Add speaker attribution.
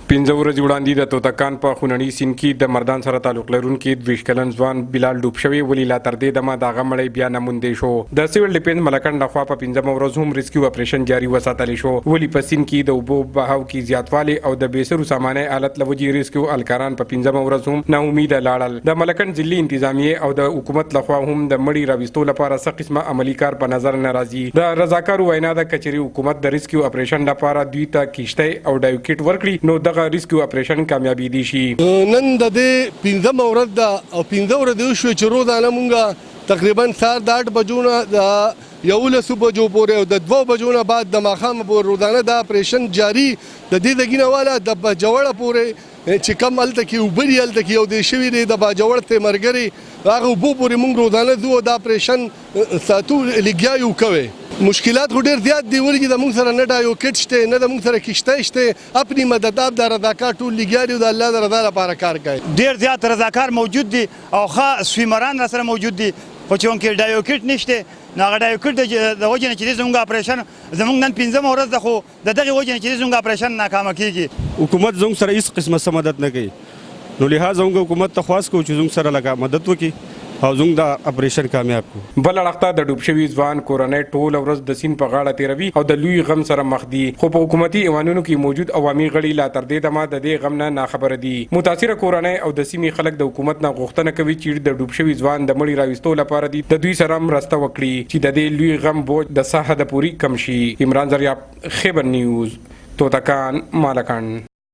Speaker 1: 15 ورځې وړاندې د توتکان په خونړي سیند کې د مردان سره تعلق لرونکي 22 کلن ځوان بلال ډوب شوی ولې لا تر دې دمه د هغه مړی بیا نه موندې شو. د سیول ډیفنس ملکن لخوا په 15 ورځ هم ریسکیو اپریشن جاري وساتلی شو ولې په سیند کې د اوبو بهاو کې زیاتوالی او د بیسرو سامانه حالت لوجي ریسکیو الکاران په 15 ورځ هم نه امید لاړل. د ملکن ضلعي انتظامیه او د حکومت لخوا هم د مړی راوستو لپاره څه قسمه عملی کار په نظر نه راځي. د رضاکارو وینا د کچري حکومت د ریسکیو اپریشن لپاره دوی ته کیشته او ډایو کیټ ورکړي نو دغه ریسکیو اپریشن کامیابی دي شي.
Speaker 2: نن د دې 15 ورځ دا او 15 ورځې شو چې روزانه مونږه تقریبا سار د 8 بجو نه د 11 بجو پورې او د 2 بجو نه بعد د ماښام پورې روزانه دا اپریشن جاری د دې دګینه والا د بجوړه پورې چې کم الته کې وبري الته کې یو د شوی دی د بجوړ ته مرګري هغه وبو پورې مونږ روزانه دوه د اپریشن ساتو لګیاو کوي. مشکلات خو ډېر زیات دي ولې د موږ سره نه ډایو کټ شته نه د موږ سره کشته شته خپل مدد د رضاکار ټول لګیاري او د الله د رضا لپاره کار کوي.
Speaker 3: ډېر زیات رضاکار موجود دي او ښه سویمران را سره موجود دي خو چونکې ډایو کټ نشته نو هغه ډایو کټ د وجې نه چې زموږ اپریشن زموږ نن 15 ورځ ده خو د دغې وجې نه چې زموږ اپریشن ناکامه کیږي.
Speaker 4: حکومت زموږ سره هیڅ قسمه مدد نه کوي نو لهدا زموږ حکومت ته خواست کوو چې زموږ سره لږه مدد وکړي او زموږ د اپریشن کامیاب کړو.
Speaker 1: بل اړخته د ډوب شوي ځوان کورنۍ ټول ورځ د سیند په غاړه تیروي او د لوی غم سره مخ دي خو په حکومتي ایوانونو کې موجود عوامي غړي لا تر دې دمه د دې غم نه ناخبره دي. متاثره کورنۍ او د سیمې خلک د حکومت نه غوښتنه کوي چې د ډوب شوي ځوان د مړي راوستو لپاره د دوی سره مرسته وکړي چې د دې لوی غم بوج د ساحه د پوری کم شي. عمران زریاب، خیبر نیوز، توتکان، مالکان.